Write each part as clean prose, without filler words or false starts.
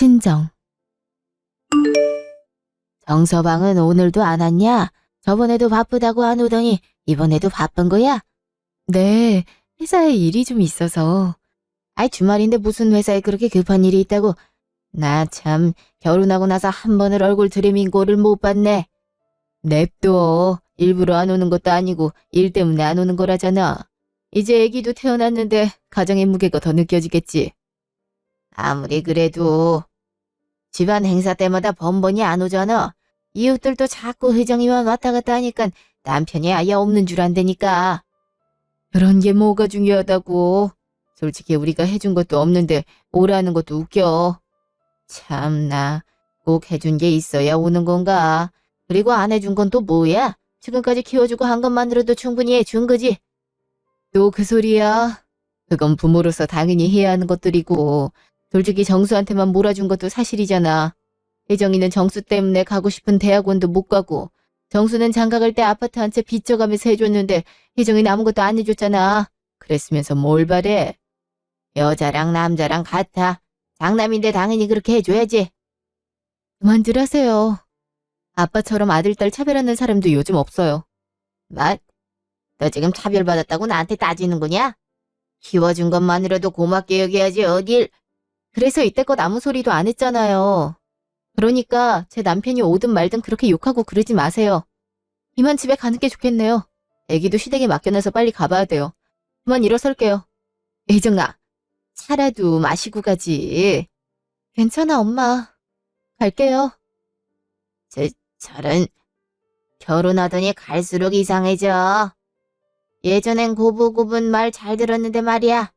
친정. 정서방은 오늘도 안 왔냐? 저번에도 바쁘다고 안 오더니 이번에도 바쁜 거야? 네, 회사에 일이 좀 있어서. 아이, 주말인데 무슨 회사에 그렇게 급한 일이 있다고. 나 참 결혼하고 나서 한 번을 얼굴 들이민 꼴을 못 봤네. 냅둬. 일부러 안 오는 것도 아니고 일 때문에 안 오는 거라잖아. 이제 애기도 태어났는데 가정의 무게가 더 느껴지겠지. 아무리 그래도 집안 행사 때마다 번번이 안 오잖아. 이웃들도 자꾸 혜정이만 왔다 갔다 하니까 남편이 아예 없는 줄 안다니까. 그런 게 뭐가 중요하다고. 솔직히 우리가 해준 것도 없는데 오라는 것도 웃겨. 참나, 꼭 해준 게 있어야 오는 건가? 그리고 안 해준 건 또 뭐야? 지금까지 키워주고 한 것만으로도 충분히 해준 거지. 또 그 소리야. 그건 부모로서 당연히 해야 하는 것들이고, 솔직히 정수한테만 몰아준 것도 사실이잖아. 혜정이는 정수 때문에 가고 싶은 대학원도 못 가고, 정수는 장가 갈 때 아파트 한 채 빚져가면서 해줬는데 혜정이는 아무것도 안 해줬잖아. 그랬으면서 뭘 바래? 여자랑 남자랑 같아. 장남인데 당연히 그렇게 해줘야지. 그만들 하세요. 아빠처럼 아들, 딸 차별하는 사람도 요즘 없어요. 뭐? 너 지금 차별받았다고 나한테 따지는 거냐? 키워준 것만으로도 고맙게 여겨야지 어딜. 그래서 이때껏 아무 소리도 안 했잖아요. 그러니까 제 남편이 오든 말든 그렇게 욕하고 그러지 마세요. 이만 집에 가는 게 좋겠네요. 애기도 시댁에 맡겨놔서 빨리 가봐야 돼요. 그만 일어설게요. 혜정아, 차라도 마시고 가지. 괜찮아, 엄마. 갈게요. 저런, 결혼하더니 갈수록 이상해져. 예전엔 고분고분 말 잘 들었는데 말이야.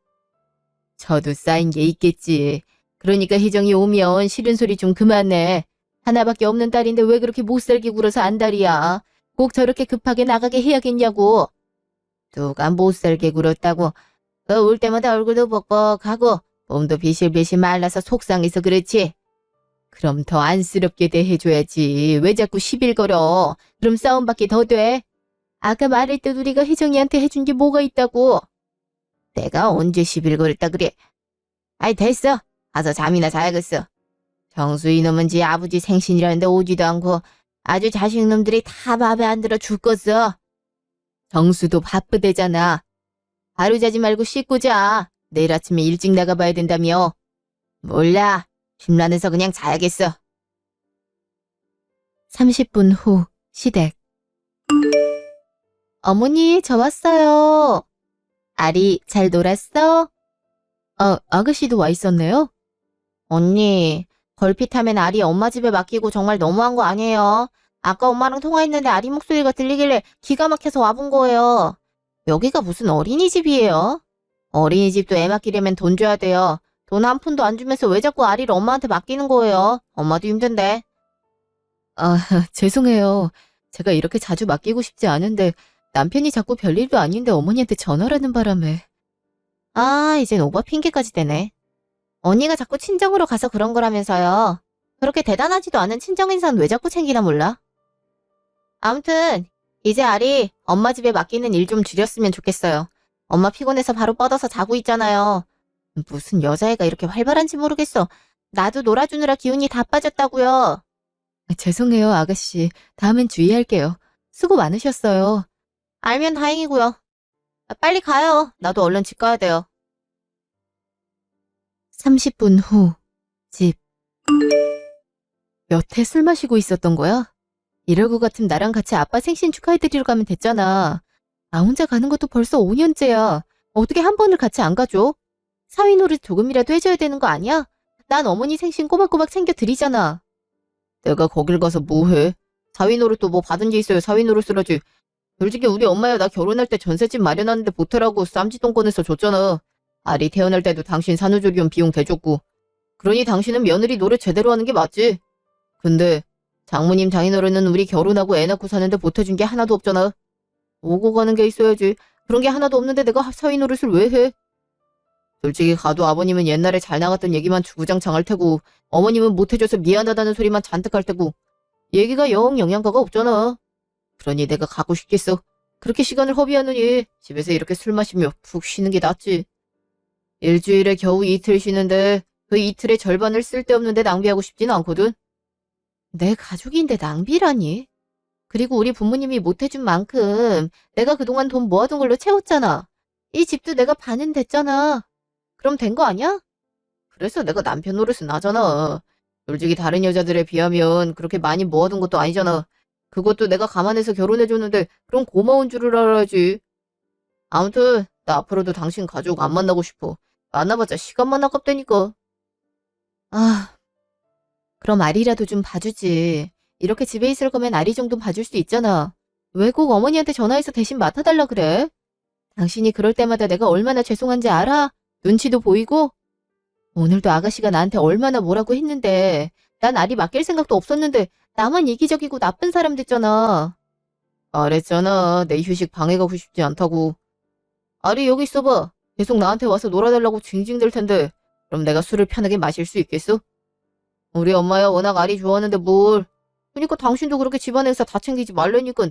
저도 쌓인 게 있겠지. 그러니까 혜정이 오면 싫은 소리 좀 그만해. 하나밖에 없는 딸인데 왜 그렇게 못살게 굴어서 안달이야. 꼭 저렇게 급하게 나가게 해야겠냐고. 누가 못살게 굴었다고. 올 때마다 얼굴도 뻑뻑하고 몸도 비실비실 말라서 속상해서 그렇지. 그럼 더 안쓰럽게 대해줘야지. 왜 자꾸 시빌 걸어. 그럼 싸움밖에 더 돼. 아까 말했듯 우리가 혜정이한테 해준 게 뭐가 있다고. 내가 언제 시빌 걸었다 그래. 아이, 됐어. 가서 잠이나 자야겠어. 정수 이놈은 지 아버지 생신이라는데 오지도 않고 아주 자식놈들이 다 맘에 안 들어 죽겠어. 정수도 바쁘대잖아. 하루 자지 말고 씻고 자. 내일 아침에 일찍 나가봐야 된다며. 몰라. 심란해서 그냥 자야겠어. 30분 후 시댁. 어머니, 저 왔어요. 아리, 잘 놀았어? 아가씨도 와 있었네요? 언니, 걸핏하면 아리 엄마 집에 맡기고 정말 너무한 거 아니에요? 아까 엄마랑 통화했는데 아리 목소리가 들리길래 기가 막혀서 와본 거예요. 여기가 무슨 어린이집이에요? 어린이집도 애 맡기려면 돈 줘야 돼요. 돈 한 푼도 안 주면서 왜 자꾸 아리를 엄마한테 맡기는 거예요? 엄마도 힘든데. 아, 죄송해요. 제가 이렇게 자주 맡기고 싶지 않은데 남편이 자꾸 별일도 아닌데 어머니한테 전화라는 바람에. 아, 이젠 오바 핑계까지 대네. 언니가 자꾸 친정으로 가서 그런 거라면서요. 그렇게 대단하지도 않은 친정 인사는 왜 자꾸 챙기나 몰라? 아무튼 이제 아리 엄마 집에 맡기는 일 좀 줄였으면 좋겠어요. 엄마 피곤해서 바로 뻗어서 자고 있잖아요. 무슨 여자애가 이렇게 활발한지 모르겠어. 나도 놀아주느라 기운이 다 빠졌다고요. 죄송해요, 아가씨. 다음엔 주의할게요. 수고 많으셨어요. 알면 다행이고요. 빨리 가요. 나도 얼른 집 가야 돼요. 30분 후 집. 여태 술 마시고 있었던 거야? 이럴 것 같으면 나랑 같이 아빠 생신 축하해드리러 가면 됐잖아. 나 혼자 가는 것도 벌써 5년째야. 어떻게 한 번을 같이 안 가줘? 사위 노릇 조금이라도 해줘야 되는 거 아니야? 난 어머니 생신 꼬박꼬박 챙겨드리잖아. 내가 거길 가서 뭐 해? 사위 노릇도 뭐 받은 게 있어요. 사위 노릇을 하지. 솔직히 우리 엄마야 나 결혼할 때 전셋집 마련하는데 보태라고 쌈짓돈 꺼내서 줬잖아. 아리 태어날 때도 당신 산후조리원 비용 대줬고. 그러니 당신은 며느리 노릇 제대로 하는 게 맞지. 근데 장모님 장인어른은 우리 결혼하고 애 낳고 사는데 보태준 게 하나도 없잖아. 오고 가는 게 있어야지. 그런 게 하나도 없는데 내가 사위 노릇을 왜 해? 솔직히 가도 아버님은 옛날에 잘 나갔던 얘기만 주구장창 할 테고 어머님은 못해줘서 미안하다는 소리만 잔뜩 할 테고 얘기가 영 영양가가 없잖아. 그러니 내가 가고 싶겠어. 그렇게 시간을 허비하느니 집에서 이렇게 술 마시며 푹 쉬는 게 낫지. 일주일에 겨우 이틀 쉬는데 그 이틀의 절반을 쓸데없는데 낭비하고 싶지는 않거든. 내 가족인데 낭비라니? 그리고 우리 부모님이 못해준 만큼 내가 그동안 돈 모아둔 걸로 채웠잖아. 이 집도 내가 반은 됐잖아. 그럼 된 거 아니야? 그래서 내가 남편 노릇은 하잖아. 솔직히 다른 여자들에 비하면 그렇게 많이 모아둔 것도 아니잖아. 그것도 내가 감안해서 결혼해줬는데 그럼 고마운 줄을 알아야지. 아무튼 나 앞으로도 당신 가족 안 만나고 싶어. 만나봤자 시간만 아깝다니까. 아, 그럼 아리라도 좀 봐주지. 이렇게 집에 있을 거면 아리 정도는 봐줄 수 있잖아. 왜 꼭 어머니한테 전화해서 대신 맡아달라 그래? 당신이 그럴 때마다 내가 얼마나 죄송한지 알아? 눈치도 보이고? 오늘도 아가씨가 나한테 얼마나 뭐라고 했는데 난 아리 맡길 생각도 없었는데 나만 이기적이고 나쁜 사람 됐잖아. 말했잖아. 내 휴식 방해가고 싶지 않다고. 아리 여기 있어봐. 계속 나한테 와서 놀아달라고 징징댈 텐데 그럼 내가 술을 편하게 마실 수 있겠어? 우리 엄마야 워낙 아리 좋아하는데 뭘. 그러니까 당신도 그렇게 집안 행사 다 챙기지 말라니까.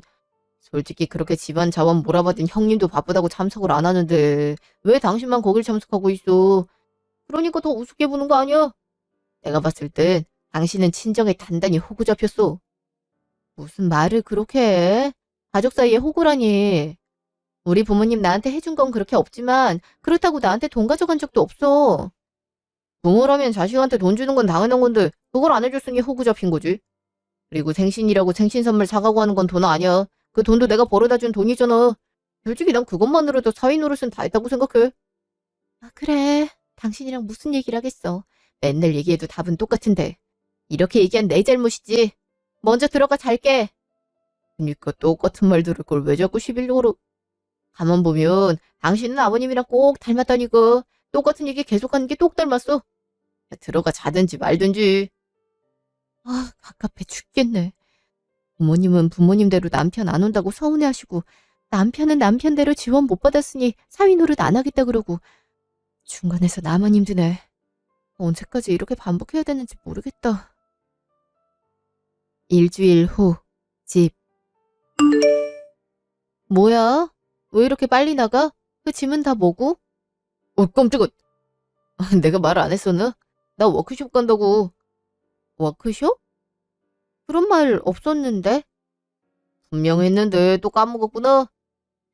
솔직히 그렇게 집안 자원 몰아받은 형님도 바쁘다고 참석을 안 하는데 왜 당신만 거길 참석하고 있어? 그러니까 더 우습게 보는 거 아니야? 내가 봤을 땐 당신은 친정에 단단히 호구 잡혔어. 무슨 말을 그렇게 해? 가족 사이에 호구라니. 우리 부모님 나한테 해준 건 그렇게 없지만 그렇다고 나한테 돈 가져간 적도 없어. 부모라면 자식한테 돈 주는 건 당연한 건데 그걸 안 해줬으니 호구 잡힌 거지. 그리고 생신이라고 생신 선물 사가고 하는 건 돈 아니야. 그 돈도 내가 벌어다 준 돈이잖아. 솔직히 난 그것만으로도 사위 노릇은 다 했다고 생각해. 아, 그래. 당신이랑 무슨 얘기를 하겠어. 맨날 얘기해도 답은 똑같은데. 이렇게 얘기한 내 잘못이지. 먼저 들어가 잘게. 그니까 똑같은 말 들을 걸 왜 자꾸 11호로. 가만 보면 당신은 아버님이랑 꼭 닮았다니까. 똑같은 얘기 계속하는 게 똑 닮았어. 야, 들어가 자든지 말든지. 아, 갑갑해 죽겠네. 부모님은 부모님대로 남편 안 온다고 서운해하시고 남편은 남편대로 지원 못 받았으니 사위 노릇 안 하겠다 그러고 중간에서 나만 힘드네. 언제까지 이렇게 반복해야 되는지 모르겠다. 일주일 후, 집. 뭐야? 왜 이렇게 빨리 나가? 그 짐은 다 뭐고? 깜짝아. 내가 말 안 했었나? 나 워크숍 간다고. 워크숍? 그런 말 없었는데? 분명 했는데 또 까먹었구나.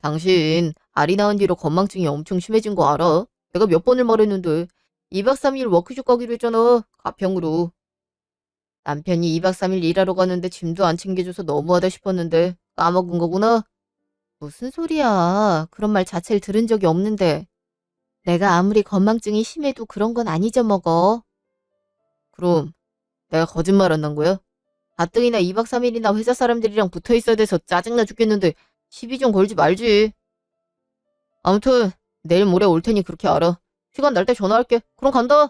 당신 아리 낳은 뒤로 건망증이 엄청 심해진 거 알아? 내가 몇 번을 말했는데 2박 3일 워크숍 가기로 했잖아. 가평으로. 남편이 2박 3일 일하러 가는데 짐도 안 챙겨줘서 너무하다 싶었는데 까먹은 거구나. 무슨 소리야. 그런 말 자체를 들은 적이 없는데. 내가 아무리 건망증이 심해도 그런 건 안 잊어먹어. 그럼 내가 거짓말 안 한 거야? 가뜩이나 2박 3일이나 회사 사람들이랑 붙어 있어야 돼서 짜증나 죽겠는데 시비 좀 걸지 말지. 아무튼 내일 모레 올 테니 그렇게 알아. 시간 날 때 전화할게. 그럼 간다.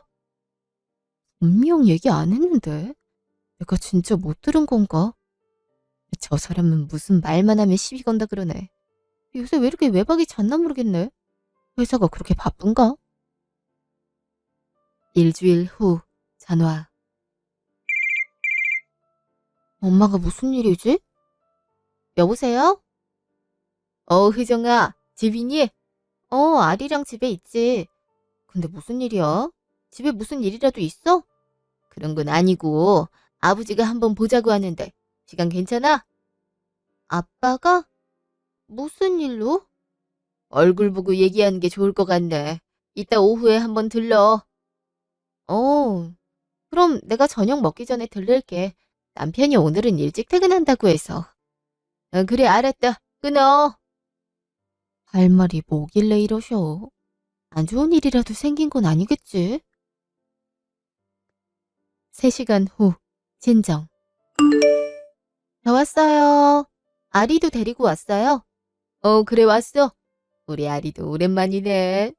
분명 얘기 안 했는데. 내가 진짜 못 들은 건가? 저 사람은 무슨 말만 하면 시비 건다 그러네. 요새 왜 이렇게 외박이 잦나 모르겠네. 회사가 그렇게 바쁜가? 일주일 후 전화. 엄마가 무슨 일이지? 여보세요? 혜정아, 집이니? 아리랑 집에 있지. 근데 무슨 일이야? 집에 무슨 일이라도 있어? 그런 건 아니고 아버지가 한번 보자고 하는데 시간 괜찮아? 아빠가? 무슨 일로? 얼굴 보고 얘기하는 게 좋을 것 같네. 이따 오후에 한번 들러. 어, 그럼 내가 저녁 먹기 전에 들를게. 남편이 오늘은 일찍 퇴근한다고 해서. 그래, 알았다. 끊어. 할 말이 뭐길래 이러셔? 안 좋은 일이라도 생긴 건 아니겠지? 3시간 후, 진정. 저 왔어요. 아리도 데리고 왔어요? 그래, 왔어. 우리 아리도 오랜만이네.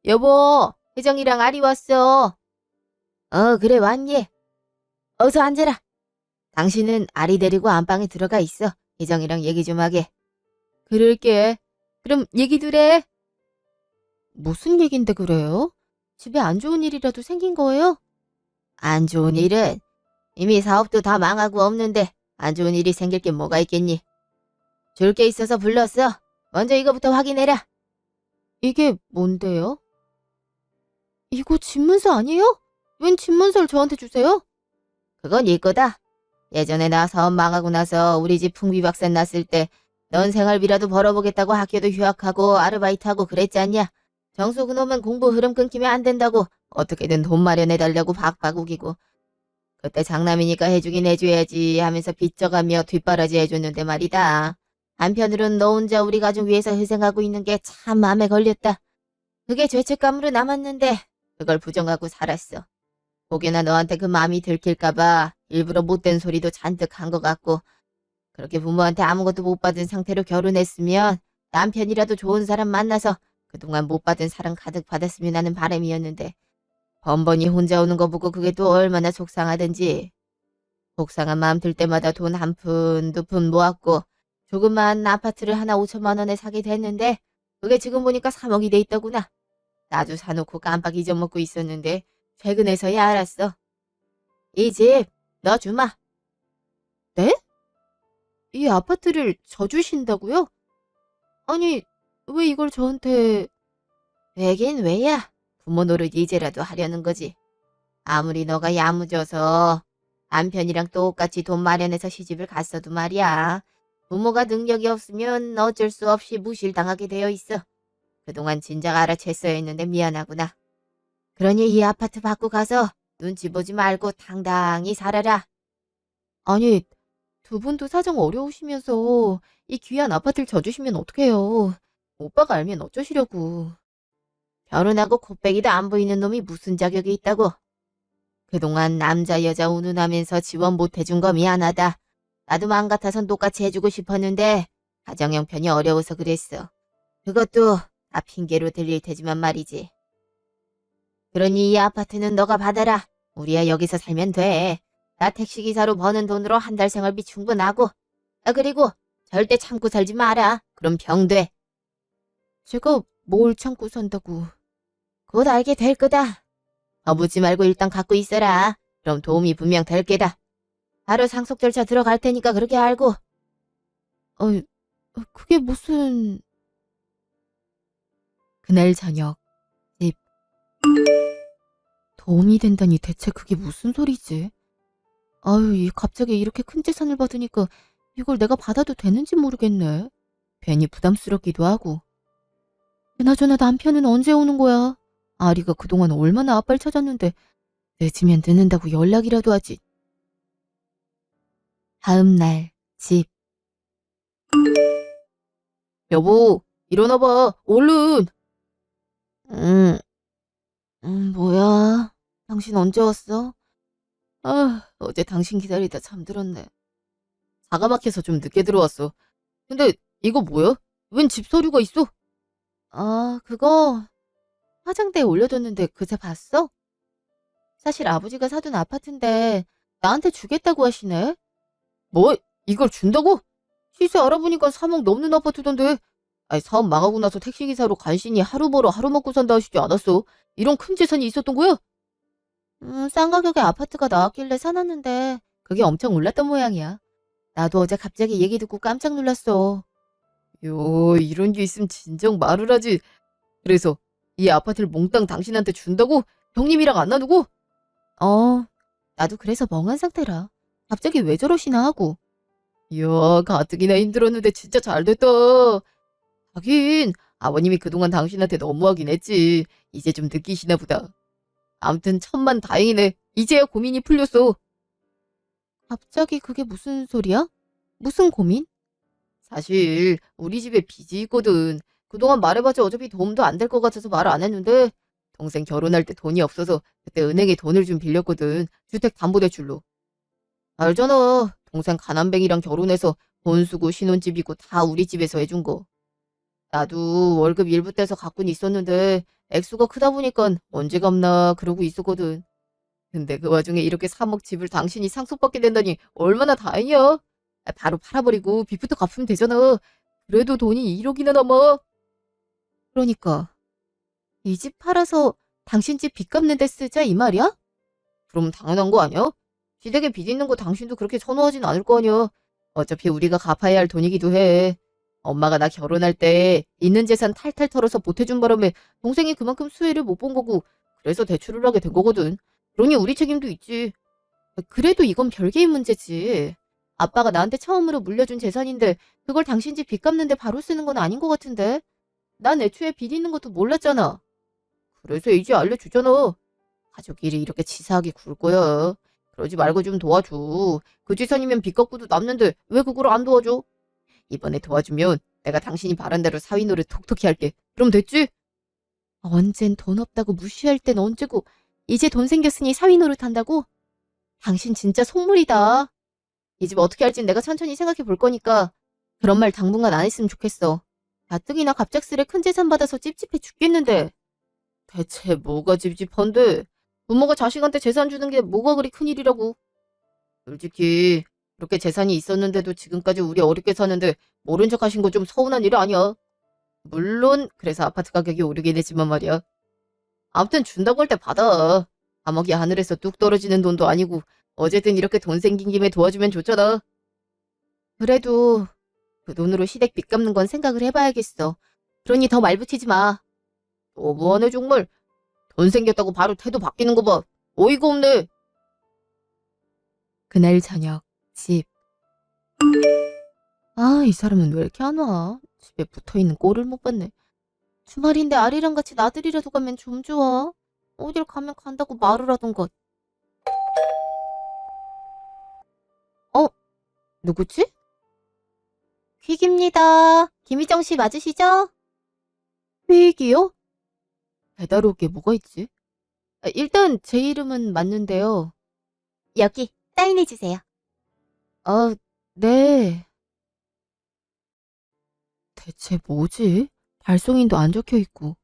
여보, 혜정이랑 아리 왔어. 그래, 왔니? 어서 앉아라. 당신은 아리 데리고 안방에 들어가 있어. 혜정이랑 얘기 좀 하게. 그럴게. 그럼 얘기들 해. 무슨 얘긴데 그래요? 집에 안 좋은 일이라도 생긴 거예요? 안 좋은 일은 이미 사업도 다 망하고 없는데 안 좋은 일이 생길 게 뭐가 있겠니? 줄 게 있어서 불렀어. 먼저 이거부터 확인해라. 이게 뭔데요? 이거 집문서 아니에요? 웬 집문서를 저한테 주세요? 그건 네 거다. 예전에 나 사업 망하고 나서 우리 집 풍비박산 났을 때 넌 생활비라도 벌어보겠다고 학교도 휴학하고 아르바이트하고 그랬지 않냐? 정수 그놈은 공부 흐름 끊기면 안 된다고 어떻게든 돈 마련해달라고 박박 우기고 그때 장남이니까 해주긴 해줘야지 하면서 빚져가며 뒷바라지 해줬는데 말이다. 한편으론 너 혼자 우리 가족 위해서 희생하고 있는 게 참 마음에 걸렸다. 그게 죄책감으로 남았는데 그걸 부정하고 살았어. 혹여나 너한테 그 마음이 들킬까봐 일부러 못된 소리도 잔뜩 한 것 같고 그렇게 부모한테 아무것도 못 받은 상태로 결혼했으면 남편이라도 좋은 사람 만나서 그동안 못 받은 사랑 가득 받았으면 하는 바람이었는데 번번이 혼자 오는 거 보고 그게 또 얼마나 속상하든지. 속상한 마음 들 때마다 돈 한 푼, 두 푼 모았고 조그만 아파트를 하나 5천만 원에 사게 됐는데 그게 지금 보니까 3억이 돼 있더구나. 나도 사놓고 깜빡 잊어먹고 있었는데 최근에서야 알았어. 이 집 너 주마. 네? 이 아파트를 저 주신다고요? 아니, 왜 이걸 저한테... 왜긴 왜야? 부모 노릇 이제라도 하려는 거지. 아무리 너가 야무져서 남편이랑 똑같이 돈 마련해서 시집을 갔어도 말이야. 부모가 능력이 없으면 어쩔 수 없이 무실당하게 되어 있어. 그동안 진작 알아챘어야 했는데 미안하구나. 그러니 이 아파트 받고 가서 눈치 보지 말고 당당히 살아라. 아니, 두 분도 사정 어려우시면서 이 귀한 아파트를 져주시면 어떡해요. 오빠가 알면 어쩌시려고. 결혼하고 곱빼기도 안 보이는 놈이 무슨 자격이 있다고. 그동안 남자 여자 운운하면서 지원 못 해준 거 미안하다. 나도 마음 같아선 똑같이 해주고 싶었는데 가정 형편이 어려워서 그랬어. 그것도 다 핑계로 들릴 테지만 말이지. 그러니 이 아파트는 너가 받아라. 우리야 여기서 살면 돼. 나 택시기사로 버는 돈으로 한 달 생활비 충분하고. 그리고 절대 참고 살지 마라. 그럼 병돼. 제가 뭘 참고 산다고. 곧 알게 될 거다. 묻지 말고 일단 갖고 있어라. 그럼 도움이 분명 될 게다. 바로 상속 절차 들어갈 테니까 그렇게 알고. 그게 무슨... 그날 저녁 집. 도움이 된다니 대체 그게 무슨 소리지? 아유, 갑자기 이렇게 큰 재산을 받으니까 이걸 내가 받아도 되는지 모르겠네. 괜히 부담스럽기도 하고. 그나저나 남편은 언제 오는 거야? 아리가 그동안 얼마나 아빠를 찾았는데 늦으면 늦는다고 연락이라도 하지. 다음 날 집. 여보, 일어나봐. 얼른. 응, 뭐야? 당신 언제 왔어? 어제 당신 기다리다 잠들었네. 자가 막혀서 좀 늦게 들어왔어. 근데 이거 뭐야? 웬 집 서류가 있어? 그거 화장대에 올려뒀는데 그새 봤어? 사실 아버지가 사둔 아파트인데 나한테 주겠다고 하시네. 뭐? 이걸 준다고? 시세 알아보니까 3억 넘는 아파트던데. 아니, 사업 망하고 나서 택시기사로 간신히 하루 벌어 하루 먹고 산다 하시지 않았어? 이런 큰 재산이 있었던 거야? 싼 가격에 아파트가 나왔길래 사놨는데 그게 엄청 올랐던 모양이야. 나도 어제 갑자기 얘기 듣고 깜짝 놀랐어. 요, 이런 게 있으면 진정 말을 하지. 그래서 이 아파트를 몽땅 당신한테 준다고? 형님이랑 안 나누고? 나도 그래서 멍한 상태라. 갑자기 왜 저러시나 하고. 이야, 가뜩이나 힘들었는데 진짜 잘됐다. 하긴 아버님이 그동안 당신한테 너무하긴 했지. 이제 좀 느끼시나 보다. 암튼 천만 다행이네. 이제야 고민이 풀렸어. 갑자기 그게 무슨 소리야? 무슨 고민? 사실 우리 집에 빚이 있거든. 그동안 말해봤자 어차피 도움도 안 될 것 같아서 말 안 했는데 동생 결혼할 때 돈이 없어서 그때 은행에 돈을 좀 빌렸거든. 주택담보대출로. 알잖아. 동생 가난뱅이랑 결혼해서 돈 쓰고 신혼집이고 다 우리 집에서 해준 거. 나도 월급 일부 떼서 갖고는 있었는데 액수가 크다 보니까 언제 갚나 그러고 있었거든. 근데 그 와중에 이렇게 3억 집을 당신이 상속받게 된다니 얼마나 다행이야. 바로 팔아버리고 빚부터 갚으면 되잖아. 그래도 돈이 1억이나 넘어. 그러니까 이 집 팔아서 당신 집 빚 갚는 데 쓰자 이 말이야? 그럼 당연한 거 아니야? 시댁에 빚 있는 거 당신도 그렇게 선호하진 않을 거 아니야. 어차피 우리가 갚아야 할 돈이기도 해. 엄마가 나 결혼할 때 있는 재산 탈탈 털어서 보태준 바람에 동생이 그만큼 수혜를 못 본 거고 그래서 대출을 하게 된 거거든. 그러니 우리 책임도 있지. 그래도 이건 별개의 문제지. 아빠가 나한테 처음으로 물려준 재산인데 그걸 당신 집 빚 갚는데 바로 쓰는 건 아닌 것 같은데. 난 애초에 빚 있는 것도 몰랐잖아. 그래서 이제 알려주잖아. 가족끼리 이렇게 치사하게 굴 거야. 그러지 말고 좀 도와줘. 그 재산이면 빚 갚고도 남는데 왜 그걸 안 도와줘? 이번에 도와주면 내가 당신이 바란 대로 사위 노릇 톡톡히 할게. 그럼 됐지? 언젠 돈 없다고 무시할 땐 언제고 이제 돈 생겼으니 사위 노릇 한다고? 당신 진짜 속물이다. 이 집 어떻게 할진 내가 천천히 생각해 볼 거니까 그런 말 당분간 안 했으면 좋겠어. 가뜩이나 갑작스레 큰 재산 받아서 찝찝해 죽겠는데. 대체 뭐가 찝찝한데? 부모가 자식한테 재산 주는 게 뭐가 그리 큰일이라고. 솔직히 그렇게 재산이 있었는데도 지금까지 우리 어렵게 사는데 모른 척 하신 거 좀 서운한 일 아니야? 물론 그래서 아파트 가격이 오르긴 했지만 말이야. 아무튼 준다고 할 때 받아. 감옥이 하늘에서 뚝 떨어지는 돈도 아니고 어쨌든 이렇게 돈 생긴 김에 도와주면 좋잖아. 그래도 그 돈으로 시댁 빚 갚는 건 생각을 해봐야겠어. 그러니 더 말 붙이지 마. 너무하네 정말. 돈 생겼다고 바로 태도 바뀌는 거 봐. 어이가 없네. 그날 저녁 집. 아, 이 사람은 왜 이렇게 안 와? 집에 붙어있는 꼴을 못 봤네. 주말인데 아리랑 같이 나들이라도 가면 좀 좋아. 어딜 가면 간다고 말을 하던가. 어? 누구지? 퀵입니다. 김희정 씨 맞으시죠? 퀵이요? 배달 오게 뭐가 있지? 일단 제 이름은 맞는데요. 여기 사인해주세요. 아, 네. 대체 뭐지? 발송인도 안 적혀 있고.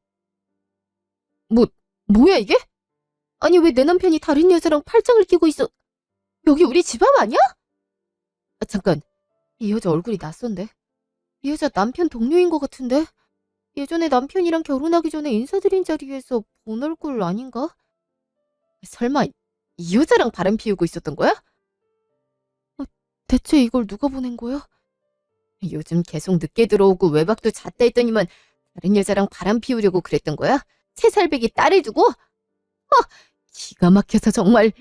뭐, 뭐야 이게? 아니 왜 내 남편이 다른 여자랑 팔짱을 끼고 있어? 여기 우리 집 앞 아니야? 아, 잠깐. 이 여자 얼굴이 낯선데? 이 여자 남편 동료인 것 같은데? 예전에 남편이랑 결혼하기 전에 인사드린 자리에서 본 얼굴 아닌가? 설마 이 여자랑 바람 피우고 있었던 거야? 어, 대체 이걸 누가 보낸 거야? 요즘 계속 늦게 들어오고 외박도 잦다 했더니만 다른 여자랑 바람 피우려고 그랬던 거야? 3살배기 딸을 두고? 기가 막혀서 정말.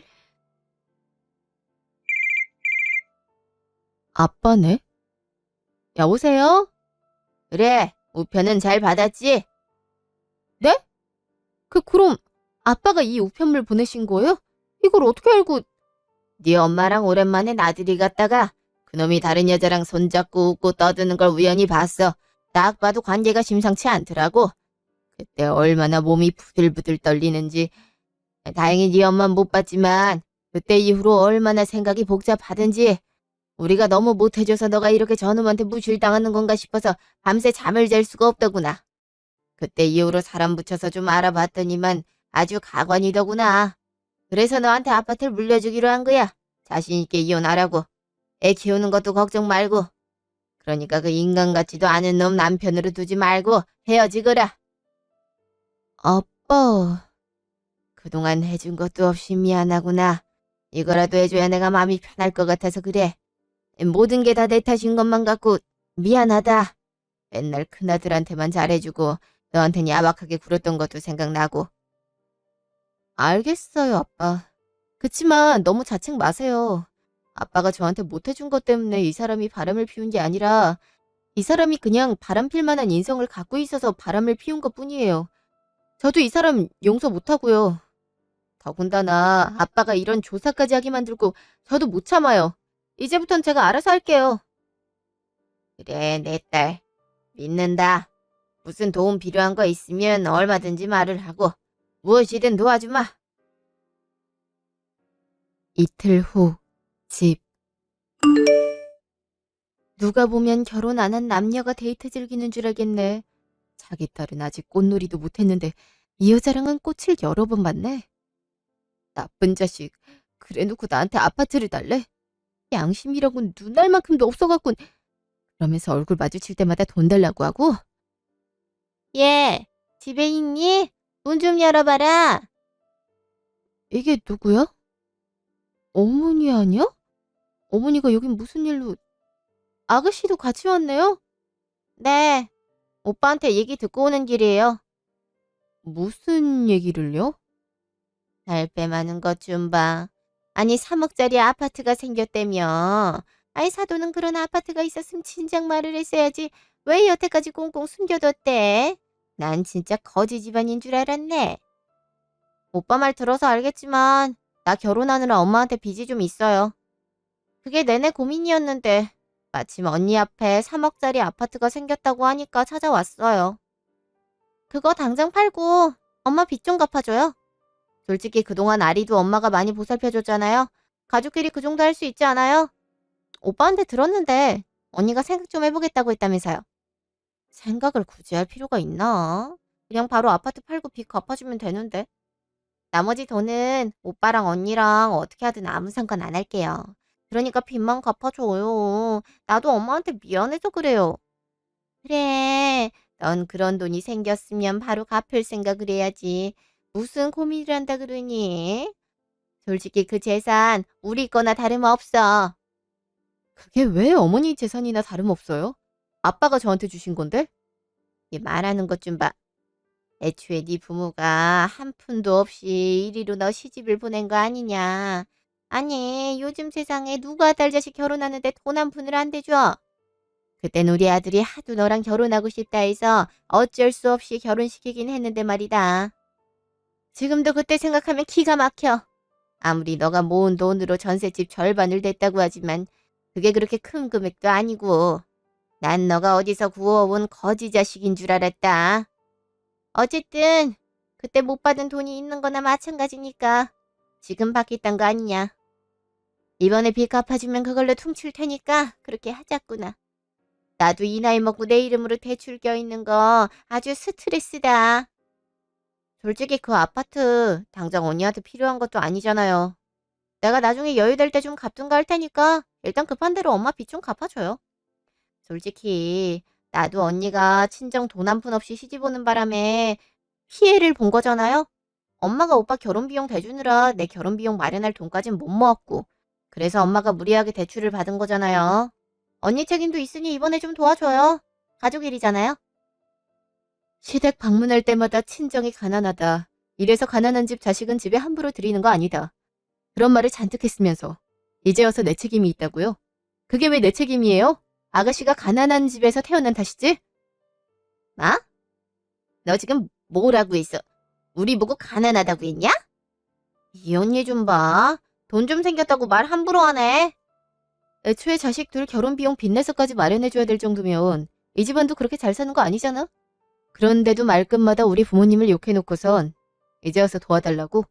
아빠네? 여보세요? 그래, 우편은 잘 받았지? 네? 그럼 아빠가 이 우편물 보내신 거예요? 이걸 어떻게 알고? 네 엄마랑 오랜만에 나들이 갔다가 그놈이 다른 여자랑 손잡고 웃고 떠드는 걸 우연히 봤어. 딱 봐도 관계가 심상치 않더라고. 그때 얼마나 몸이 부들부들 떨리는지. 다행히 네 엄마는 못 봤지만 그때 이후로 얼마나 생각이 복잡하든지 우리가 너무 못해줘서 너가 이렇게 저놈한테 무실당하는 건가 싶어서 밤새 잠을 잘 수가 없더구나. 그때 이후로 사람 붙여서 좀 알아봤더니만 아주 가관이더구나. 그래서 너한테 아파트를 물려주기로 한 거야. 자신 있게 이혼하라고. 애 키우는 것도 걱정 말고. 그러니까 그 인간 같지도 않은 놈 남편으로 두지 말고 헤어지거라. 아빠. 그동안 해준 것도 없이 미안하구나. 이거라도 해줘야 내가 마음이 편할 것 같아서 그래. 모든 게 다 내 탓인 것만 같고 미안하다. 맨날 큰아들한테만 잘해주고 너한텐 야박하게 굴었던 것도 생각나고. 알겠어요, 아빠. 그치만 너무 자책 마세요. 아빠가 저한테 못해준 것 때문에 이 사람이 바람을 피운 게 아니라 이 사람이 그냥 바람 필 만한 인성을 갖고 있어서 바람을 피운 것 뿐이에요. 저도 이 사람 용서 못하고요. 더군다나 아빠가 이런 조사까지 하게 만들고 저도 못 참아요. 이제부턴 제가 알아서 할게요. 그래, 내 딸. 믿는다. 무슨 도움 필요한 거 있으면 얼마든지 말을 하고 무엇이든 도와주마. 이틀 후 집. 누가 보면 결혼 안 한 남녀가 데이트 즐기는 줄 알겠네. 자기 딸은 아직 꽃놀이도 못했는데 이 여자랑은 꽃을 여러 번 봤네. 나쁜 자식. 그래놓고 나한테 아파트를 달래? 양심이라곤 눈알 만큼도 없어갖군. 그러면서 얼굴 마주칠 때마다 돈 달라고 하고. 얘, 집에 있니? 문 좀 열어봐라. 이게 누구야? 어머니 아니야? 어머니가 여긴 무슨 일로. 아가씨도 같이 왔네요? 네, 오빠한테 얘기 듣고 오는 길이에요. 무슨 얘기를요? 달빼 많은 것 좀 봐. 아니 3억짜리 아파트가 생겼다며. 아이 사돈은 그런 아파트가 있었으면 진작 말을 했어야지. 왜 여태까지 꽁꽁 숨겨뒀대? 난 진짜 거지 집안인 줄 알았네. 오빠 말 들어서 알겠지만 나 결혼하느라 엄마한테 빚이 좀 있어요. 그게 내내 고민이었는데 마침 언니 앞에 3억짜리 아파트가 생겼다고 하니까 찾아왔어요. 그거 당장 팔고 엄마 빚 좀 갚아줘요. 솔직히 그동안 아리도 엄마가 많이 보살펴줬잖아요. 가족끼리 그 정도 할 수 있지 않아요? 오빠한테 들었는데 언니가 생각 좀 해보겠다고 했다면서요. 생각을 굳이 할 필요가 있나? 그냥 바로 아파트 팔고 빚 갚아주면 되는데. 나머지 돈은 오빠랑 언니랑 어떻게 하든 아무 상관 안 할게요. 그러니까 빚만 갚아줘요. 나도 엄마한테 미안해서 그래요. 그래, 넌 그런 돈이 생겼으면 바로 갚을 생각을 해야지. 무슨 고민을 한다 그러니? 솔직히 그 재산 우리 거나 다름없어. 그게 왜 어머니 재산이나 다름없어요? 아빠가 저한테 주신 건데? 이 말하는 것 좀 봐. 애초에 네 부모가 한 푼도 없이 이리로 너 시집을 보낸 거 아니냐. 아니, 요즘 세상에 누가 딸 자식 결혼하는데 돈 한 푼을 안 대줘. 그땐 우리 아들이 하도 너랑 결혼하고 싶다 해서 어쩔 수 없이 결혼시키긴 했는데 말이다. 지금도 그때 생각하면 기가 막혀. 아무리 너가 모은 돈으로 전셋집 절반을 냈다고 하지만 그게 그렇게 큰 금액도 아니고 난 너가 어디서 구워온 거지 자식인 줄 알았다. 어쨌든 그때 못 받은 돈이 있는 거나 마찬가지니까 지금 받겠단 거 아니냐. 이번에 빚 갚아주면 그걸로 퉁칠 테니까 그렇게 하자꾸나. 나도 이 나이 먹고 내 이름으로 대출 껴있는 거 아주 스트레스다. 솔직히 그 아파트 당장 언니한테 필요한 것도 아니잖아요. 내가 나중에 여유 될 때 좀 갚든가 할 테니까 일단 급한 대로 엄마 빚 좀 갚아줘요. 솔직히 나도 언니가 친정 돈 한 푼 없이 시집 오는 바람에 피해를 본 거잖아요. 엄마가 오빠 결혼 비용 대주느라 내 결혼 비용 마련할 돈까진 못 모았고 그래서 엄마가 무리하게 대출을 받은 거잖아요. 언니 책임도 있으니 이번에 좀 도와줘요. 가족 일이잖아요. 시댁 방문할 때마다 친정이 가난하다. 이래서 가난한 집 자식은 집에 함부로 들이는 거 아니다. 그런 말을 잔뜩 했으면서 이제 와서 내 책임이 있다고요? 그게 왜 내 책임이에요? 아가씨가 가난한 집에서 태어난 탓이지? 나? 너 지금 뭐라고 했어? 우리 보고 가난하다고 했냐? 이 언니 좀 봐. 돈 좀 생겼다고 말 함부로 하네. 애초에 자식 둘 결혼 비용 빚내서까지 마련해줘야 될 정도면 이 집안도 그렇게 잘 사는 거 아니잖아? 그런데도 말끝마다 우리 부모님을 욕해놓고선 이제 와서 도와달라고?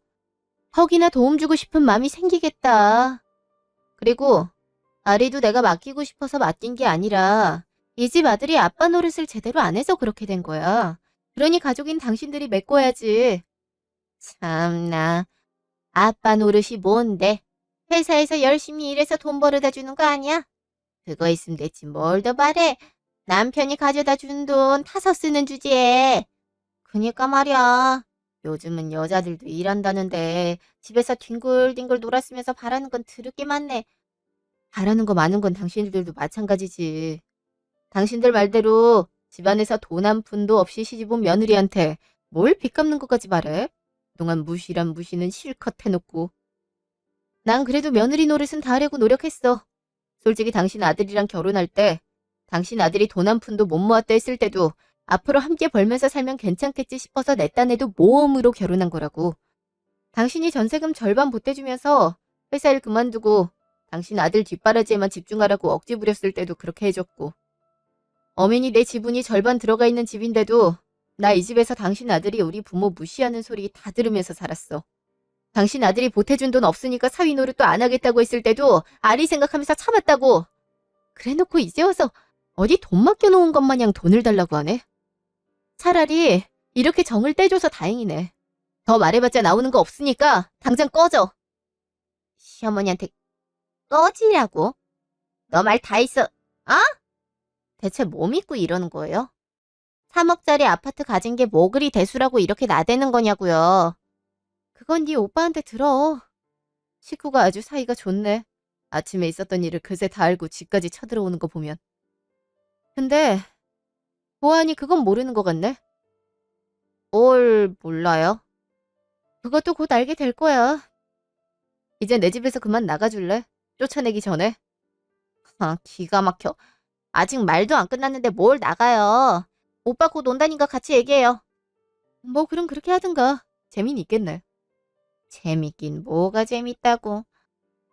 헉이나 도움 주고 싶은 마음이 생기겠다. 그리고 아리도 내가 맡기고 싶어서 맡긴 게 아니라 이 집 아들이 아빠 노릇을 제대로 안 해서 그렇게 된 거야. 그러니 가족인 당신들이 메꿔야지. 참나. 아빠 노릇이 뭔데? 회사에서 열심히 일해서 돈 벌어다 주는 거 아니야? 그거 있으면 됐지 뭘 더 바래. 남편이 가져다 준 돈 타서 쓰는 주제에. 그니까 말이야. 요즘은 여자들도 일한다는데 집에서 뒹굴뒹굴 놀았으면서 바라는 건 드럽게 많네. 바라는 거 많은 건 당신들도 마찬가지지. 당신들 말대로 집안에서 돈 한 푼도 없이 시집 온 며느리한테 뭘 빚 갚는 것까지 바래? 그동안 무시란 무시는 실컷 해놓고. 난 그래도 며느리 노릇은 다 하려고 노력했어. 솔직히 당신 아들이랑 결혼할 때 당신 아들이 돈 한 푼도 못 모았다 했을 때도 앞으로 함께 벌면서 살면 괜찮겠지 싶어서 내 딴에도 모험으로 결혼한 거라고. 당신이 전세금 절반 보태주면서 회사 일 그만두고 당신 아들 뒷바라지에만 집중하라고 억지 부렸을 때도 그렇게 해줬고. 어머니 내 지분이 절반 들어가 있는 집인데도 나 이 집에서 당신 아들이 우리 부모 무시하는 소리 다 들으면서 살았어. 당신 아들이 보태준 돈 없으니까 사위 노릇도 안 하겠다고 했을 때도 아리 생각하면서 참았다고. 그래놓고 이제 와서 어디 돈 맡겨놓은 것 마냥 돈을 달라고 하네. 차라리 이렇게 정을 떼줘서 다행이네. 더 말해봤자 나오는 거 없으니까 당장 꺼져. 시어머니한테 꺼지라고? 너 말 다 했어. 아? 대체 뭐 믿고 이러는 거예요? 3억짜리 아파트 가진 게 뭐 그리 대수라고 이렇게 나대는 거냐고요. 그건 네 오빠한테 들어. 식구가 아주 사이가 좋네. 아침에 있었던 일을 그새 다 알고 집까지 쳐들어오는 거 보면. 근데 보아하니 그건 모르는 것 같네. 뭘 몰라요? 그것도 곧 알게 될 거야. 이제 내 집에서 그만 나가줄래? 쫓아내기 전에. 아, 기가 막혀. 아직 말도 안 끝났는데 뭘 나가요. 오빠 곧 온다니까 같이 얘기해요. 뭐 그럼 그렇게 하든가. 재미는 있겠네. 재밌긴 뭐가 재밌다고.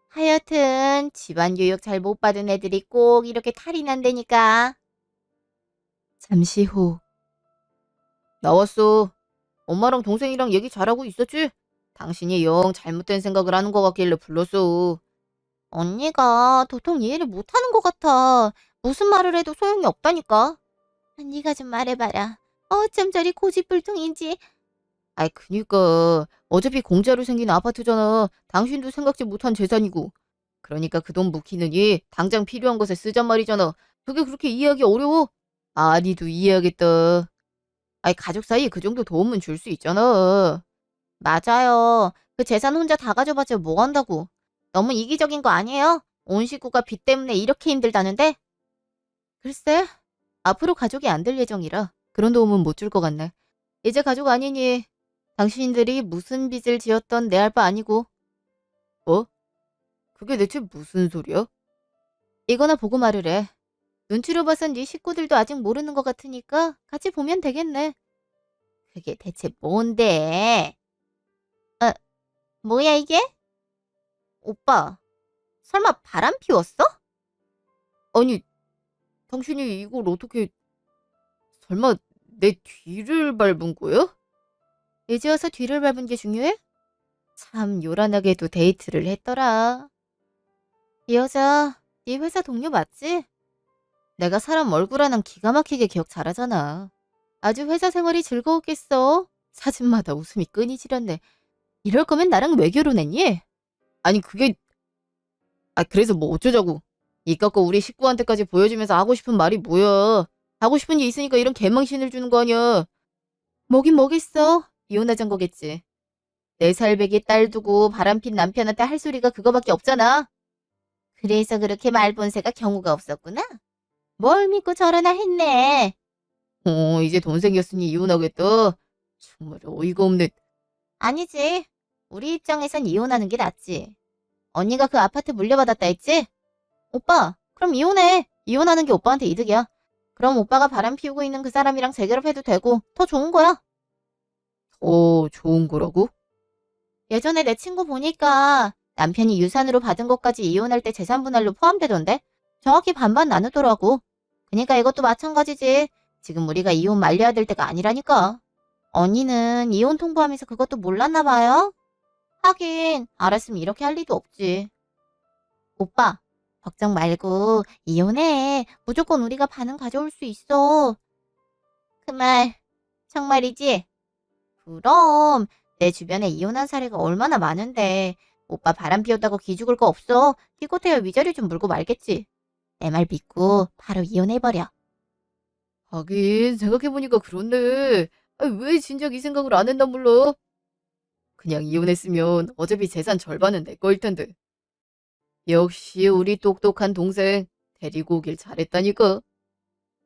하여튼 집안 교육 잘 못 받은 애들이 꼭 이렇게 탈이 난다니까. 잠시 후. 나왔어. 엄마랑 동생이랑 얘기 잘하고 있었지? 당신이 영 잘못된 생각을 하는 것 같길래 불렀어. 언니가 도통 이해를 못하는 것 같아. 무슨 말을 해도 소용이 없다니까. 네가 좀 말해봐라. 어쩜 저리 고집불통인지. 아이 그니까 어차피 공짜로 생긴 아파트잖아. 당신도 생각지 못한 재산이고. 그러니까 그 돈 묵히느니 당장 필요한 것에 쓰잔 말이잖아. 그게 그렇게 이해하기 어려워? 아니도 이해하겠다. 아이 가족 사이에 그 정도 도움은 줄 수 있잖아. 맞아요. 그 재산 혼자 다 가져봤자 뭐 한다고. 너무 이기적인 거 아니에요? 온 식구가 빚 때문에 이렇게 힘들다는데? 글쎄, 앞으로 가족이 안 될 예정이라 그런 도움은 못 줄 것 같네. 이제 가족 아니니 당신들이 무슨 빚을 지었던 내 알 바 아니고. 뭐? 그게 대체 무슨 소리야? 이거나 보고 말을 해. 눈치로 봐선 네 식구들도 아직 모르는 것 같으니까 같이 보면 되겠네. 그게 대체 뭔데? 아, 뭐야 이게? 오빠, 설마 바람 피웠어? 아니, 당신이 이걸 어떻게... 설마 내 뒤를 밟은 거야? 이제 와서 뒤를 밟은 게 중요해? 참 요란하게도 데이트를 했더라. 이 여자 네 회사 동료 맞지? 내가 사람 얼굴 하나 기가 막히게 기억 잘하잖아. 아주 회사 생활이 즐거웠겠어. 사진마다 웃음이 끊이질 않네. 이럴 거면 나랑 왜 결혼했니? 아니 그게... 그래서 뭐 어쩌자고. 이깟 거 우리 식구한테까지 보여주면서 하고 싶은 말이 뭐야. 하고 싶은 게 있으니까 이런 개망신을 주는 거 아니야. 뭐긴 뭐겠어. 이혼하잔 거겠지. 4살배기 딸 두고 바람핀 남편한테 할 소리가 그거밖에 없잖아. 그래서 그렇게 말본새가 경우가 없었구나. 뭘 믿고 저러나 했네. 이제 돈 생겼으니 이혼하겠다. 정말 어이가 없네. 아니지. 우리 입장에선 이혼하는 게 낫지. 언니가 그 아파트 물려받았다 했지? 오빠, 그럼 이혼해. 이혼하는 게 오빠한테 이득이야. 그럼 오빠가 바람 피우고 있는 그 사람이랑 재결합해도 되고 더 좋은 거야. 좋은 거라고? 예전에 내 친구 보니까 남편이 유산으로 받은 것까지 이혼할 때 재산 분할로 포함되던데? 정확히 반반 나누더라고. 그러니까 이것도 마찬가지지. 지금 우리가 이혼 말려야 될 때가 아니라니까. 언니는 이혼 통보하면서 그것도 몰랐나 봐요? 하긴 알았으면 이렇게 할 리도 없지. 오빠, 걱정 말고 이혼해. 무조건 우리가 반은 가져올 수 있어. 그 말 정말이지? 그럼 내 주변에 이혼한 사례가 얼마나 많은데 오빠 바람 피웠다고 기죽을 거 없어. 기껏해야 위자료 좀 물고 말겠지. 내 말 믿고 바로 이혼해버려. 하긴 생각해보니까 그렇네. 왜 진작 이 생각을 안 했나 몰라. 그냥 이혼했으면 어차피 재산 절반은 내 거일 텐데. 역시 우리 똑똑한 동생 데리고 오길 잘했다니까.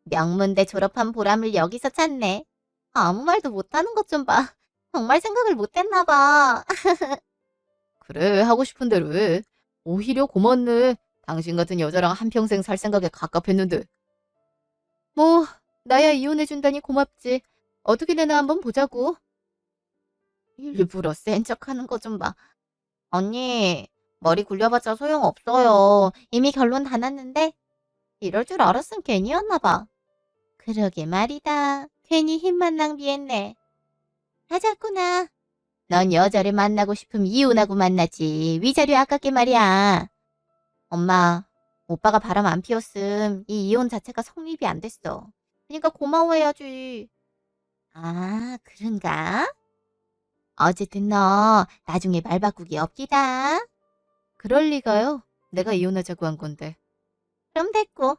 명문대 졸업한 보람을 여기서 찾네. 아무 말도 못하는 것 좀 봐. 정말 생각을 못했나 봐. 그래 하고 싶은 대로 해. 오히려 고맙네. 당신 같은 여자랑 한평생 살 생각에 갑갑했는데. 뭐 나야 이혼해준다니 고맙지. 어떻게 되나 한번 보자고. 일부러 센 척하는 거 좀 봐. 언니, 머리 굴려봤자 소용없어요. 이미 결론 다 났는데? 이럴 줄 알았으면 괜히였나 봐. 그러게 말이다. 괜히 힘만 낭비했네. 하자꾸나. 넌 여자를 만나고 싶으면 이혼하고 만나지. 위자료 아깝게 말이야. 엄마, 오빠가 바람 안 피웠음 이 이혼 자체가 성립이 안 됐어. 그러니까 고마워해야지. 아, 그런가? 어쨌든 너 나중에 말 바꾸기 없기다. 그럴 리가요. 내가 이혼하자고 한 건데. 그럼 됐고.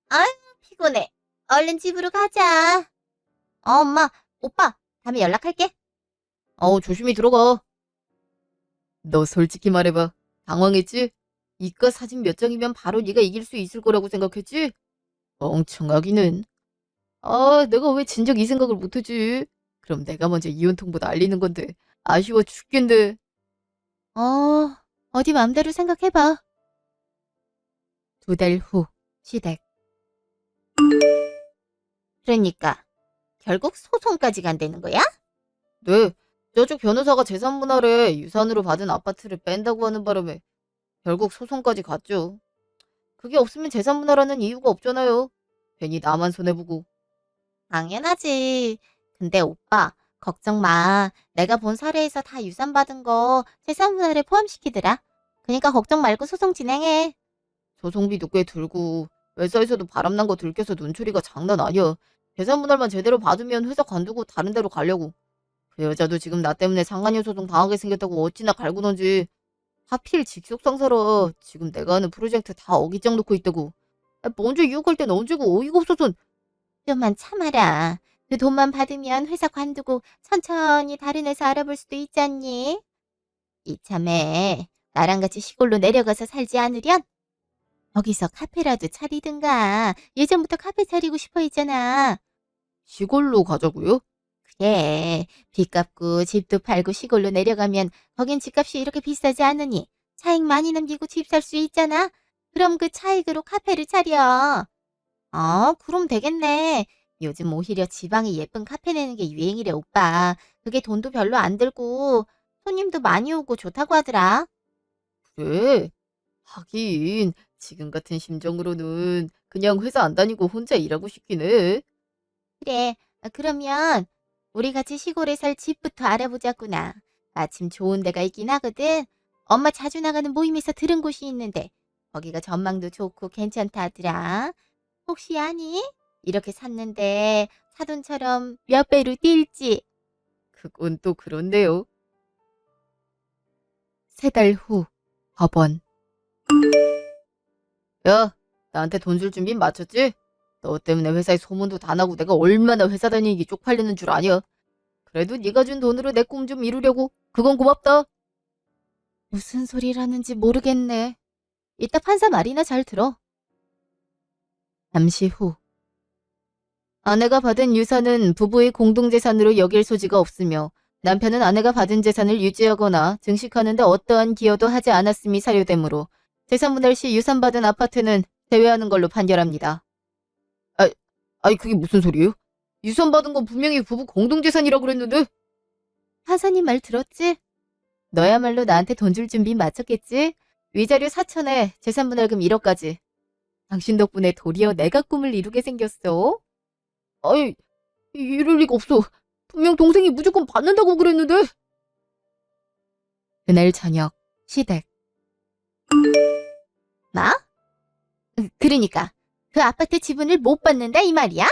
아유, 피곤해. 얼른 집으로 가자. 엄마, 오빠, 다음에 연락할게. 조심히 들어가. 너 솔직히 말해봐. 당황했지? 이깟 사진 몇 장이면 바로 네가 이길 수 있을 거라고 생각했지? 멍청하기는. 내가 왜 진작 이 생각을 못하지? 그럼 내가 먼저 이혼 통보 날리는 건데. 아쉬워 죽겠네. 어디 맘대로 생각해봐. 2달 후, 시댁. 그러니까 결국 소송까지 간다는 거야? 네, 저쪽 변호사가 재산 분할에 유산으로 받은 아파트를 뺀다고 하는 바람에 결국 소송까지 갔죠. 그게 없으면 재산 분할하는 이유가 없잖아요. 괜히 나만 손해보고. 당연하지. 근데 오빠, 걱정 마. 내가 본 사례에서 다 유산 받은 거 재산 분할에 포함시키더라. 그러니까 걱정 말고 소송 진행해. 소송비도 꽤 들고 회사에서도 바람난 거 들켜서 눈초리가 장난 아니야. 재산 분할만 제대로 받으면 회사 관두고 다른 데로 가려고. 그 여자도 지금 나 때문에 상간녀 소송 당하게 생겼다고 어찌나 갈구던지. 하필 직속 상사라 지금 내가 하는 프로젝트 다 어깃장 놓고 있다고. 먼저 유혹할 땐 언제고 어이가 없어서. 좀만 참아라. 그 돈만 받으면 회사 관두고 천천히 다른 회사 알아볼 수도 있지 않니? 이참에 나랑 같이 시골로 내려가서 살지 않으련? 거기서 카페라도 차리든가. 예전부터 카페 차리고 싶어 했잖아. 시골로 가자고요? 그래. 빚 갚고 집도 팔고 시골로 내려가면 거긴 집값이 이렇게 비싸지 않으니 차익 많이 남기고 집 살 수 있잖아. 그럼 그 차익으로 카페를 차려. 그럼 되겠네. 요즘 오히려 지방에 예쁜 카페 내는 게 유행이래, 오빠. 그게 돈도 별로 안 들고 손님도 많이 오고 좋다고 하더라. 그래? 하긴 지금 같은 심정으로는 그냥 회사 안 다니고 혼자 일하고 싶긴 해. 그래. 그러면 우리 같이 시골에 살 집부터 알아보자꾸나. 마침 좋은 데가 있긴 하거든. 엄마 자주 나가는 모임에서 들은 곳이 있는데 거기가 전망도 좋고 괜찮다 하더라. 혹시 아니? 이렇게 샀는데 사돈처럼 몇 배로 뛸지. 그건 또 그렇네요. 3달 후, 법원. 야, 나한테 돈 줄 준비 마쳤지? 너 때문에 회사에 소문도 다 나고 내가 얼마나 회사 다니기 쪽팔리는 줄 아냐? 그래도 네가 준 돈으로 내 꿈 좀 이루려고. 그건 고맙다. 무슨 소리라는지 모르겠네. 이따 판사 말이나 잘 들어. 잠시 후. 아내가 받은 유산은 부부의 공동재산으로 여길 소지가 없으며 남편은 아내가 받은 재산을 유지하거나 증식하는 데 어떠한 기여도 하지 않았음이 사료되므로 재산분할 시 유산받은 아파트는 제외하는 걸로 판결합니다. 아, 아니 그게 무슨 소리예요? 유산받은 건 분명히 부부 공동재산이라고 그랬는데? 판사님 말 들었지? 너야말로 나한테 돈 줄 준비 마쳤겠지? 위자료 4천에 재산분할금 1억까지. 당신 덕분에 도리어 내가 꿈을 이루게 생겼어. 아니, 이럴 리가 없어. 분명 동생이 무조건 받는다고 그랬는데. 그날 저녁, 시댁. 뭐? 그러니까 그 아파트 지분을 못 받는다 이 말이야?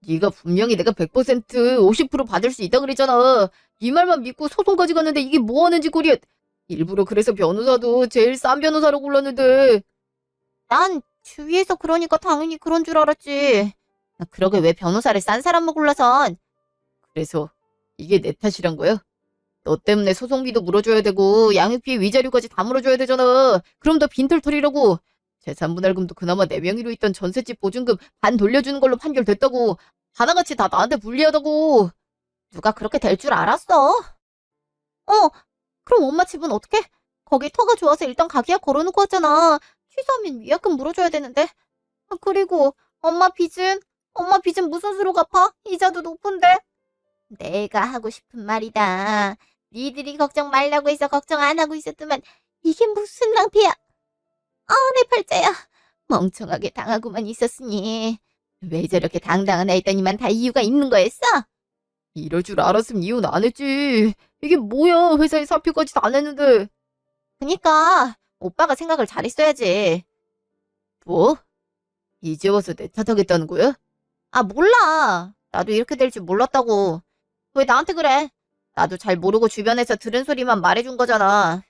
네가 분명히 내가 100% 50% 받을 수 있다 그랬잖아. 이 말만 믿고 소송까지 갔는데 이게 뭐 하는 짓거리야. 일부러 그래서 변호사도 제일 싼 변호사로 골랐는데. 난 주위에서 그러니까 당연히 그런 줄 알았지. 그러게 왜 변호사를 싼 사람만 골라선. 그래서 이게 내 탓이란 거야? 너 때문에 소송비도 물어줘야 되고 양육비 위자료까지 다 물어줘야 되잖아. 그럼 너 빈털터리라고. 재산분할금도 그나마 내 명의로 있던 전셋집 보증금 반 돌려주는 걸로 판결됐다고. 하나같이 다 나한테 불리하다고. 누가 그렇게 될 줄 알았어? 그럼 엄마 집은 어떻게? 거기 터가 좋아서 일단 가계약 걸어놓고 왔잖아. 취소하면 위약금 물어줘야 되는데. 그리고 엄마 빚은 무슨 수로 갚아? 이자도 높은데. 내가 하고 싶은 말이다. 니들이 걱정 말라고 해서 걱정 안 하고 있었더만 이게 무슨 낭패야. 내 팔자야. 멍청하게 당하고만 있었으니. 왜 저렇게 당당한 애더니만 다 이유가 있는 거였어? 이럴 줄 알았으면 이혼 안 했지. 이게 뭐야, 회사에 사표까지 다 냈는데. 그니까 오빠가 생각을 잘했어야지. 뭐? 이제 와서 내 탓하겠다는 거야? 몰라. 나도 이렇게 될 줄 몰랐다고. 왜 나한테 그래? 나도 잘 모르고 주변에서 들은 소리만 말해준 거잖아.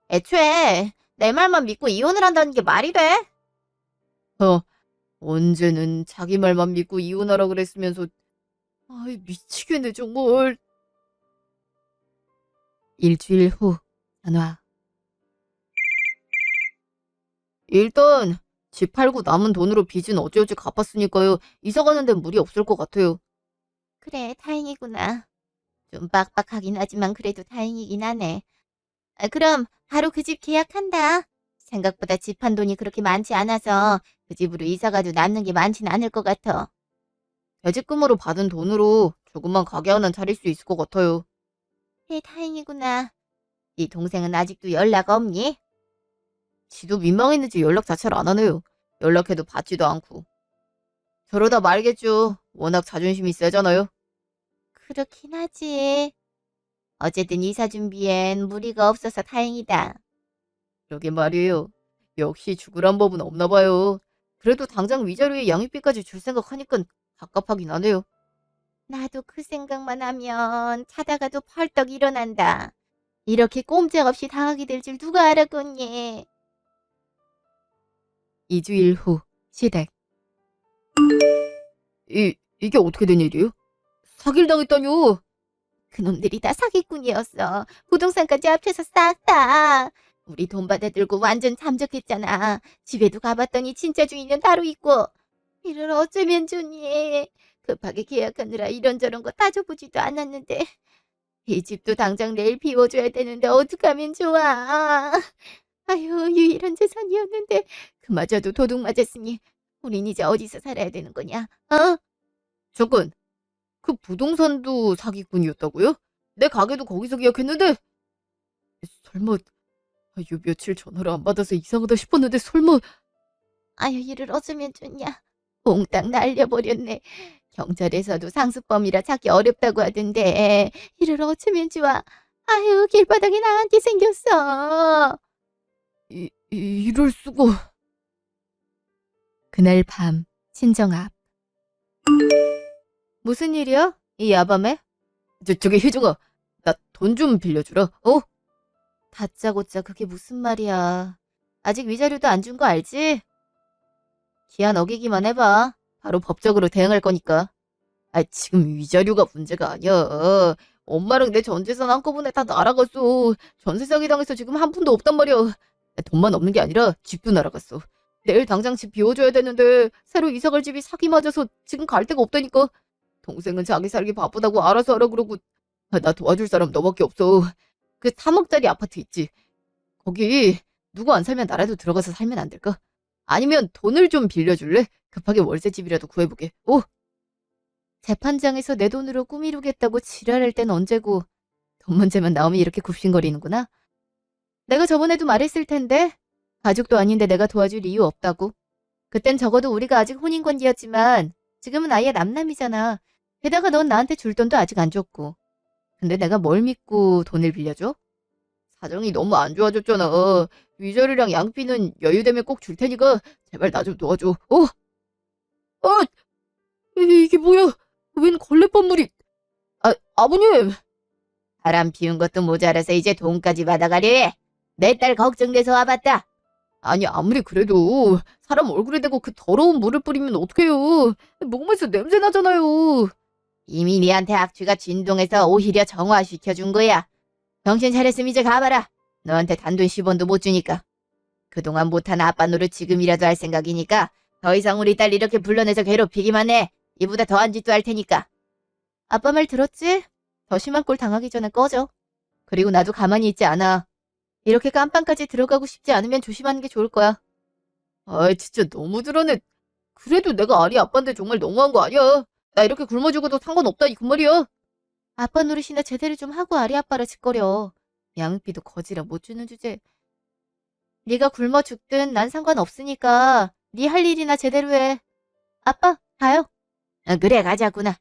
애초에 내 말만 믿고 이혼을 한다는 게 말이 돼? 언제는 자기 말만 믿고 이혼하라 그랬으면서. 아이, 미치겠네 정말. 일주일 후, 전화. 일단 집 팔고 남은 돈으로 빚은 어찌어찌 갚았으니까요. 이사 가는 데는 무리 없을 것 같아요. 그래, 다행이구나. 좀 빡빡하긴 하지만 그래도 다행이긴 하네. 그럼 바로 그 집 계약한다. 생각보다 집 한 돈이 그렇게 많지 않아서 그 집으로 이사 가도 남는 게 많진 않을 것 같아. 퇴직금으로 받은 돈으로 조금만 가게 하나 차릴 수 있을 것 같아요. 다행이구나. 네 동생은 아직도 연락 없니? 지도 민망했는지 연락 자체를 안 하네요. 연락해도 받지도 않고. 저러다 말겠죠. 워낙 자존심이 세잖아요. 그렇긴 하지. 어쨌든 이사 준비엔 무리가 없어서 다행이다. 그러게 말이에요. 역시 죽으란 법은 없나 봐요. 그래도 당장 위자료에 양육비까지 줄 생각하니까 갑갑하긴 하네요. 나도 그 생각만 하면 자다가도 펄떡 일어난다. 이렇게 꼼짝없이 당하게 될 줄 누가 알았겠니? 2주일 후 시댁. 이게 어떻게 된 일이에요? 사기를 당했다뇨? 그놈들이 다 사기꾼이었어. 부동산까지 합쳐서 싹 다. 우리 돈 받아들고 완전 잠적했잖아. 집에도 가봤더니 진짜 주인은 따로 있고. 이를 어쩌면 좋니? 급하게 계약하느라 이런저런 거 따져보지도 않았는데. 이 집도 당장 내일 비워줘야 되는데 어떡하면 좋아. 아유, 유일한 재산이었는데 그마저도 도둑 맞았으니 우린 이제 어디서 살아야 되는 거냐? 어? 잠깐, 그 부동산도 사기꾼이었다고요? 내 가게도 거기서 계약했는데 설마 요 며칠 전화를 안 받아서 이상하다 싶었는데 설마. 아유, 이를 어쩌면 좋냐. 몽땅 날려버렸네. 경찰에서도 상습범이라 찾기 어렵다고 하던데 이를 어쩌면 좋아. 아유, 길바닥에 나앉게 생겼어. 이럴 수가. 그날 밤 친정 앞. 무슨 일이야? 이 야밤에? 저기 희정아, 나 돈 좀 빌려주라. 어? 다짜고짜 그게 무슨 말이야. 아직 위자료도 안 준 거 알지? 기한 어기기만 해봐. 바로 법적으로 대응할 거니까. 지금 위자료가 문제가 아니야. 엄마랑 내 전재산 한꺼번에 다 날아갔어. 전세 사기 당해서 지금 한 푼도 없단 말이야. 돈만 없는 게 아니라 집도 날아갔어. 내일 당장 집 비워줘야 되는데 새로 이사갈 집이 사기 맞아서 지금 갈 데가 없다니까. 동생은 자기 살기 바쁘다고 알아서 하라 그러고 나 도와줄 사람 너밖에 없어. 그 3억짜리 아파트 있지? 거기 누구 안 살면 나라도 들어가서 살면 안 될까? 아니면 돈을 좀 빌려줄래? 급하게 월세집이라도 구해보게. 오! 재판장에서 내 돈으로 꾸미루겠다고 지랄할 땐 언제고 돈 문제만 나오면 이렇게 굽신거리는구나. 내가 저번에도 말했을 텐데 가족도 아닌데 내가 도와줄 이유 없다고. 그땐 적어도 우리가 아직 혼인관계였지만 지금은 아예 남남이잖아. 게다가 넌 나한테 줄 돈도 아직 안 줬고. 근데 내가 뭘 믿고 돈을 빌려줘? 사정이 너무 안 좋아졌잖아. 위자료랑 양비는 여유되면 꼭 줄 테니까 제발 나 좀 도와줘. 이게 뭐야? 웬 걸레밥물이. 아버님! 바람 피운 것도 모자라서 이제 돈까지 받아가려 해. 내 딸 걱정돼서 와봤다. 아니, 아무리 그래도 사람 얼굴에 대고 그 더러운 물을 뿌리면 어떡해요. 목에서 냄새 나잖아요. 이미 니한테 악취가 진동해서 오히려 정화시켜준 거야. 정신 차렸으면 이제 가봐라. 너한테 단돈 10원도 못 주니까. 그동안 못한 아빠 노릇 지금이라도 할 생각이니까 더 이상 우리 딸 이렇게 불러내서 괴롭히기만 해. 이보다 더한 짓도 할 테니까. 아빠 말 들었지? 더 심한 꼴 당하기 전에 꺼져. 그리고 나도 가만히 있지 않아. 이렇게 깜빵까지 들어가고 싶지 않으면 조심하는 게 좋을 거야. 진짜 너무 드러내. 그래도 내가 아리 아빠인데 정말 너무한 거 아니야. 나 이렇게 굶어 죽어도 상관없다 이 그 말이야. 아빠 노릇이나 제대로 좀 하고 아리 아빠라 짓거려. 양육비도 거지라 못 주는 주제. 네가 굶어 죽든 난 상관없으니까 네 할 일이나 제대로 해. 아빠 가요. 그래 가자꾸나.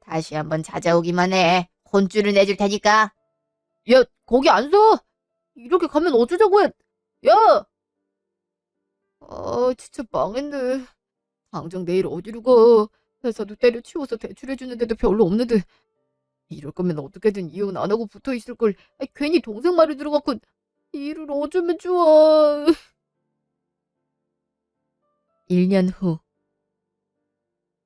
다시 한번 찾아오기만 해. 혼쭐을 내줄 테니까. 야, 거기 안 서. 이렇게 가면 어쩌자고 해. 야! 진짜 망했네. 당장 내일 어디로 가. 회사도 때려치워서 대출해주는데도 별로 없는데. 이럴 거면 어떻게든 이혼 안 하고 붙어 있을 걸. 괜히 동생 말을 들어갖고 일을 어쩌면 좋아. 1년 후.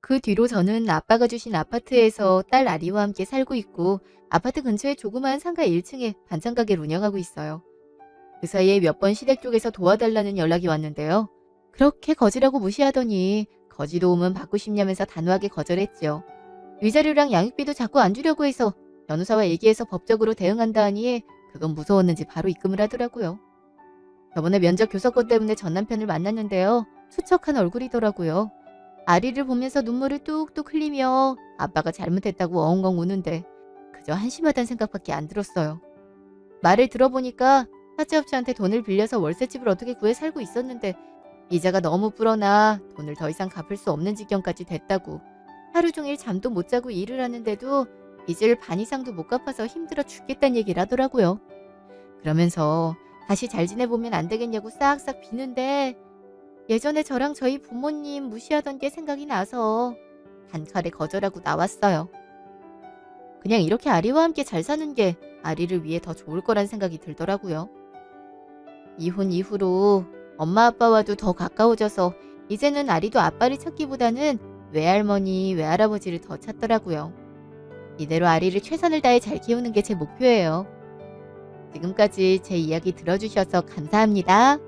그 뒤로 저는 아빠가 주신 아파트에서 딸 아리와 함께 살고 있고 아파트 근처에 조그마한 상가 1층에 반찬 가게를 운영하고 있어요. 그 사이에 몇 번 시댁 쪽에서 도와달라는 연락이 왔는데요. 그렇게 거지라고 무시하더니 거지 도움은 받고 싶냐면서 단호하게 거절했죠. 위자료랑 양육비도 자꾸 안 주려고 해서 변호사와 얘기해서 법적으로 대응한다 하니 그건 무서웠는지 바로 입금을 하더라고요. 저번에 면접 교섭권 때문에 전 남편을 만났는데요. 수척한 얼굴이더라고요. 아리를 보면서 눈물을 뚝뚝 흘리며 아빠가 잘못했다고 엉엉 우는데 그저 한심하다는 생각밖에 안 들었어요. 말을 들어보니까 사채업체한테 돈을 빌려서 월세집을 어떻게 구해 살고 있었는데 이자가 너무 불어나 돈을 더 이상 갚을 수 없는 지경까지 됐다고. 하루 종일 잠도 못 자고 일을 하는데도 빚을 반 이상도 못 갚아서 힘들어 죽겠다는 얘기를 하더라고요. 그러면서 다시 잘 지내보면 안 되겠냐고 싹싹 비는데 예전에 저랑 저희 부모님 무시하던 게 생각이 나서 단칼에 거절하고 나왔어요. 그냥 이렇게 아리와 함께 잘 사는 게 아리를 위해 더 좋을 거란 생각이 들더라고요. 이혼 이후로 엄마 아빠와도 더 가까워져서 이제는 아리도 아빠를 찾기보다는 외할머니, 외할아버지를 더 찾더라고요. 이대로 아리를 최선을 다해 잘 키우는 게 제 목표예요. 지금까지 제 이야기 들어주셔서 감사합니다.